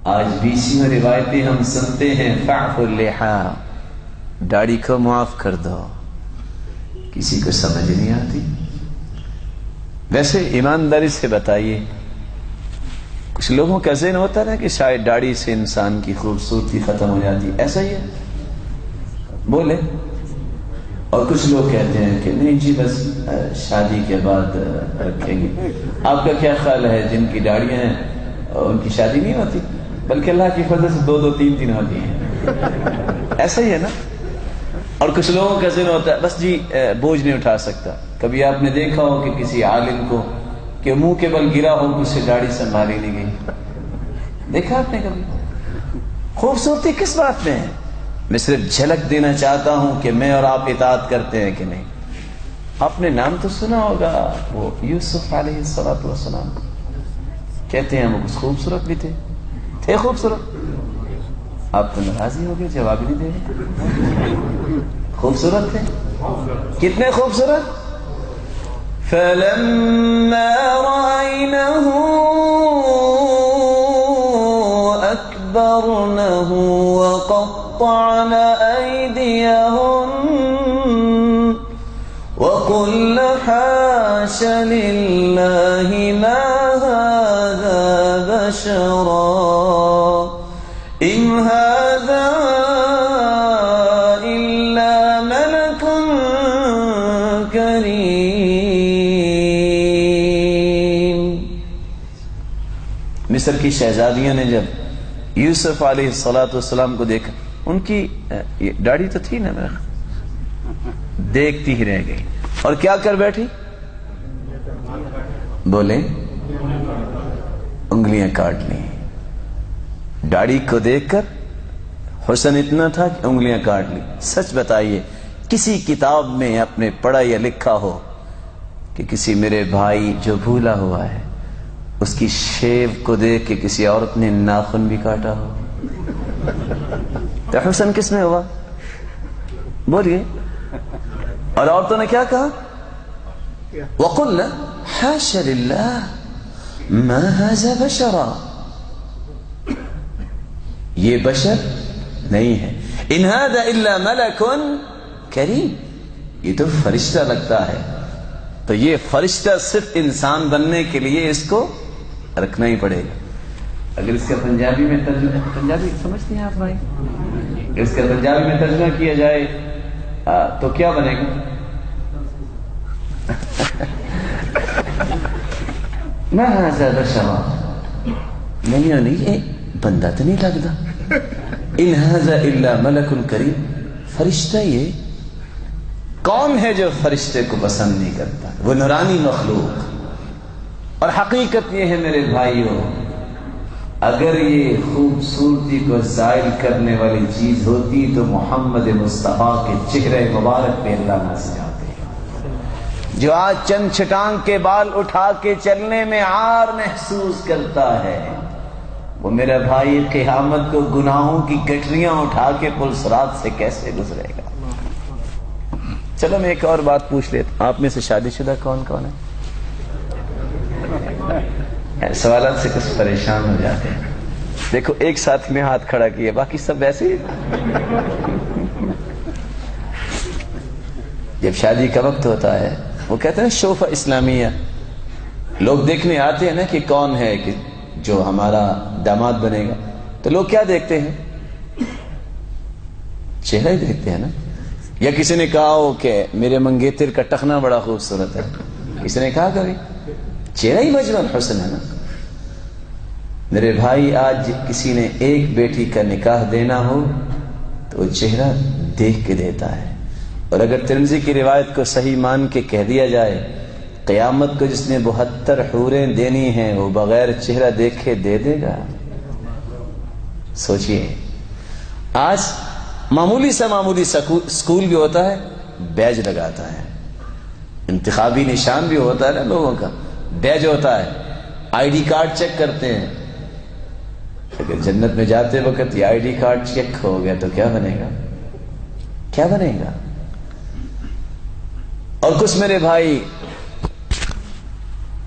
آج بیچ میں روایتیں ہم سنتے ہیں فاعف اللحا، داڑھی کو معاف کر دو، کسی کو سمجھ نہیں آتی۔ ویسے ایمانداری سے بتائیے، کچھ لوگوں کا ذہن ہوتا ہے کہ شاید داڑھی سے انسان کی خوبصورتی ختم ہو جاتی، ایسا ہی ہے بولے؟ اور کچھ لوگ کہتے ہیں کہ نہیں جی بس شادی کے بعد رکھیں گے۔ آپ کا کیا خیال ہے جن کی داڑیاں ہیں ان کی شادی نہیں ہوتی، بلکہ اللہ کی فضل سے 2 3 ہوتی ہیں؟ ایسا ہی ہے نا۔ اور کچھ لوگوں کا ذہن ہوتا ہے بس جی بوجھ نہیں اٹھا سکتا۔ کبھی آپ نے دیکھا ہو کہ کسی عالم کو کہ منہ کے بل گرا ہو، اس سے داڑھی سنبھالی نہیں گئی؟ دیکھا آپ نے کبھی؟ خوبصورتی کس بات میں ہے؟ میں صرف جھلک دینا چاہتا ہوں کہ میں اور آپ اطاعت کرتے ہیں کہ نہیں۔ آپ نے نام تو سنا ہوگا، وہ یوسف علیہ السلام، کہتے ہیں وہ کچھ خوبصورت بھی تھے خوبصورت۔ آپ تو ناراضی ہو گئے، جواب نہیں دے رہے۔ خوبصورت تھے، کتنے خوبصورت؟ فَلَمَّا رَأَيْنَهُ أَكْبَرْنَهُ وَقَطَّعْنَ أَيْدِيَهُنَّ وَقُلْنَ حَاشَ لِلَّهِ مَا هَذَا بَشَرًا إِنْ هَذَا إِلَّا مَلَكٌ كَرِيمٌ۔ مصر کی شہزادیوں نے جب یوسف علیہ السلام کو دیکھا، ان کی داڑھی تو تھی نا، دیکھتی ہی رہ گئی اور کیا کر بیٹھی؟ بولیں، انگلیاں کاٹ لی۔ داڑھی کو دیکھ کر حسن اتنا تھا کہ انگلیاں کاٹ لی۔ سچ بتائیے، کسی کتاب میں اپنے پڑھا یا لکھا ہو کہ کسی میرے بھائی جو بھولا ہوا ہے اس کی شیو کو دیکھ کے کسی عورت نے ناخن بھی کاٹا ہو؟ تو حسن کس میں ہوا؟ بولیے۔ اور عورتوں نے کیا کہا؟ وَقُلْنَا حَاشَ لِلَّهِ مَا هَذَا بَشَرًا، یہ بشر نہیں ہے، إِنْ هَذَا إِلَّا مَلَكٌ كَرِيمٌ، یہ تو فرشتہ لگتا ہے۔ تو یہ فرشتہ صرف انسان بننے کے لیے اس کو رکھنا ہی پڑے گا۔ اگر اس کا پنجابی میں ترجمہ، پنجابی سمجھتے ہیں آپ بھائی؟ اگر اس کا پنجابی میں ترجمہ کیا جائے تو کیا بنے گا؟ میں زیادہ شباب نہیں، یہ بندہ تو نہیں لگتا۔ ان ھذا الا ملک کریم، فرشتہ یہ کون ہے جو فرشتے کو پسند نہیں کرتا؟ وہ نورانی مخلوق۔ اور حقیقت یہ ہے میرے بھائیوں، اگر یہ خوبصورتی کو زائل کرنے والی چیز ہوتی تو محمد مصطفیٰ کے چہرے مبارک پہ اللہ ناز جاتے۔ جو آج چند چھٹانگ کے بال اٹھا کے چلنے میں عار محسوس کرتا ہے، وہ میرا بھائی قیامت کو گناہوں کی گٹریاں اٹھا کے پل صراط سے کیسے گزرے گا؟ چلو میں ایک اور بات پوچھ لیتا ہوں، آپ میں سے شادی شدہ کون کون ہے؟ سوالات سے کچھ پریشان ہو جاتے ہیں۔ دیکھو ایک ساتھ میں ہاتھ کھڑا کیا، باقی سب ویسے ہی۔ جب شادی کا وقت ہوتا ہے، وہ کہتے ہیں شوفہ اسلامیہ، لوگ دیکھنے آتے ہیں نا کہ کون ہے کہ جو ہمارا داماد بنے گا، تو لوگ کیا دیکھتے ہیں؟ چہرہ ہی دیکھتے ہیں نا۔ یا کسی نے کہا ہو کہ میرے منگیتر کا ٹخنا بڑا خوبصورت ہے، کسی نے کہا کبھی؟ چہرہ ہی مجمل حسن ہے نا۔ میرے بھائی آج کسی نے ایک بیٹی کا نکاح دینا ہو تو وہ چہرہ دیکھ کے دیتا ہے۔ اور اگر ترمذی کی روایت کو صحیح مان کے کہہ دیا جائے، قیامت کو جس نے 72 حوریں دینی ہیں وہ بغیر چہرہ دیکھے دے دے گا؟ سوچئے، آج معمولی سکول بھی ہوتا ہے، بیج لگاتا ہے، انتخابی نشان بھی ہوتا ہے نا لوگوں کا، بیج ہوتا ہے، آئی ڈی کارڈ چیک کرتے ہیں۔ اگر جنت میں جاتے وقت یہ آئی ڈی کارڈ چیک ہو گیا تو کیا بنے گا؟ کیا بنے گا؟ اور کچھ میرے بھائی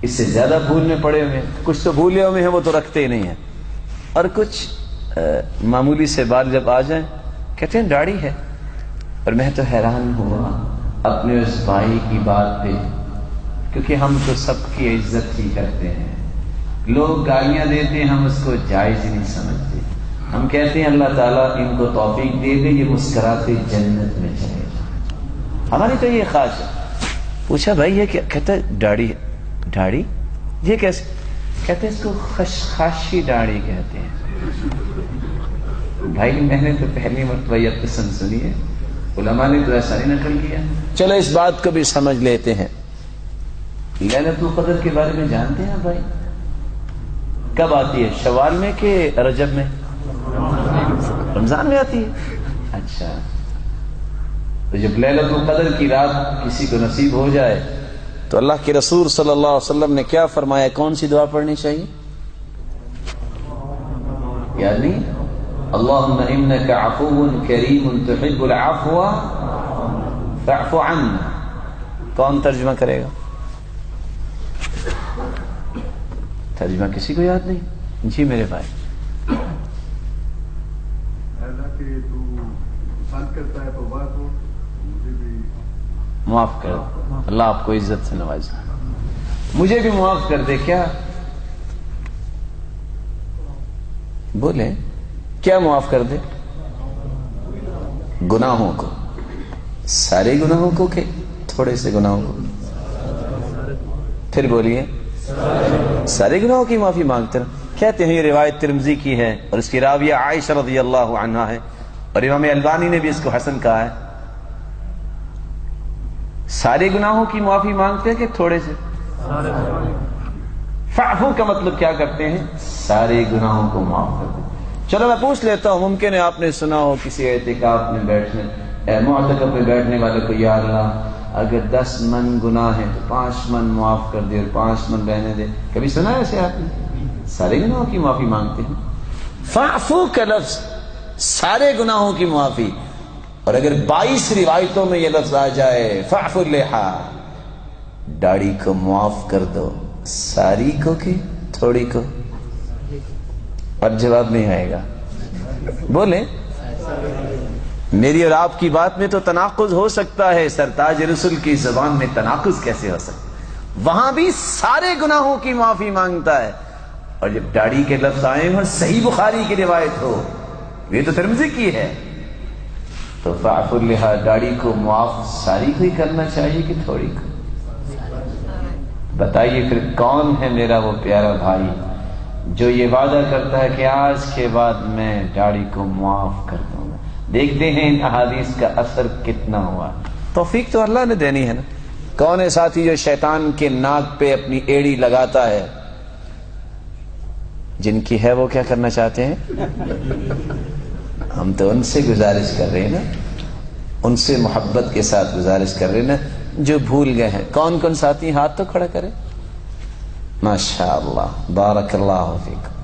اس سے زیادہ بھول میں پڑے ہوئے ہیں، کچھ تو بھولے ہوئے ہیں وہ تو رکھتے ہی نہیں ہیں۔ اور کچھ معمولی سے بات جب آ جائیں کہتے ہیں داڑھی ہے. اور میں تو حیران ہوا اپنے اس بھائی کی بات پہ، کیونکہ ہم تو سب کی عزت ہی کرتے ہیں. لوگ گالیاں دیتے ہیں، ہم اس کو جائز ہی نہیں سمجھتے. ہم کہتے ہیں اللہ تعالیٰ ان کو توفیق دے دے، یہ مسکراتے جنت میں چلے جائیں. ہماری تو یہ خواہش ہے. پوچھا بھائی یہ کیا؟ کہتا ہے داڑھی ہے. داڑھی یہ کیسے؟ کہتے ہیں اس کو خشخاشی داڑھی کہتے ہیں. بھائی میں نے تو پہلی مرتبہ یہ قسم سنی ہے، علماء نے تو ایسا نہیں نقل کیا. چلو اس بات کو بھی سمجھ لیتے ہیں. لیلۃ القدر کے بارے میں جانتے ہیں بھائی؟ کب آتی ہے؟ شوال میں کہ رجب میں؟ رمضان میں آتی ہے. اچھا، تو جب لیلۃ القدر کی رات کسی کو نصیب ہو جائے تو اللہ کے رسول صلی اللہ علیہ وسلم نے کیا فرمایا؟ کون سی دعا پڑھنی چاہیے؟ یعنی اللہم انک عفو کریم تحب العفو فاعف عنا. کون ترجمہ کرے گا؟ ترجمہ کسی کو یاد نہیں؟ جی میرے بھائی. معاف کر دو، اللہ آپ کو عزت سے نوازے. مجھے بھی معاف کر دے. کیا بولے؟ کیا معاف کر دے؟ گناہوں کو. سارے گناہوں کو کہ تھوڑے سے گناہوں کو؟ پھر بولیے. سارے گناہوں کی معافی مانگتے ہیں. کہتے ہیں یہ روایت ترمذی کی ہے اور اس کی راویہ عائشہ رضی اللہ عنہا ہے، اور امام البانی نے بھی اس کو حسن کہا ہے. سارے گناہوں کی معافی مانگتے ہیں کہ تھوڑے سے؟ فعفو کا مطلب کیا کرتے ہیں؟ سارے گناہوں کو معاف کر دیں. چلو میں پوچھ لیتا ہوں، ممکن ہے آپ نے سنا ہو کسی اعتکاف میں بیٹھنے معتکف میں بیٹھنے والے کو، یا اللہ اگر 10 من گناہ ہے تو 5 من معاف کر دے اور 5 من رہنے دے. کبھی سنا ہے ایسے آپ نے؟ سارے گناہوں کی معافی مانگتے ہیں. فعفو کا لفظ سارے گناہوں کی معافی. اور اگر 22 روایتوں میں یہ لفظ آ جائے فعفو اللحا، داڑھی کو معاف کر دو، ساری کو کہ تھوڑی کو؟ اور جواب نہیں آئے گا. بولیں. میری اور آپ کی بات میں تو تناقض ہو سکتا ہے، سرتاج رسول کی زبان میں تناقض کیسے ہو سکتا ہے؟ وہاں بھی سارے گناہوں کی معافی مانگتا ہے، اور جب داڑھی کے لفظ آئے ہوں، صحیح بخاری کی روایت ہو، یہ تو ترمذی کی ہے، تو فاعف اللحا، داڑھی کو معاف ساری کو ہی کرنا چاہیے کہ تھوڑی کو؟ بتائیے پھر کون ہے میرا وہ پیارا بھائی جو یہ وعدہ کرتا ہے کہ آج کے بعد میں داڑھی کو معاف کر دوں گا؟ دیکھتے ہیں ان احادیث کا اثر کتنا ہوا. توفیق تو اللہ نے دینی ہے نا. کون ہے ساتھی جو شیطان کے ناک پہ اپنی ایڑی لگاتا ہے؟ جن کی ہے وہ کیا کرنا چاہتے ہیں؟ ہم تو ان سے گزارش کر رہے ہیں نا، ان سے محبت کے ساتھ گزارش کر رہے ہیں نا جو بھول گئے ہیں. کون کون ساتھی ہاتھ تو کھڑا کرے. ماشاء اللہ، بارک اللہ فیکم.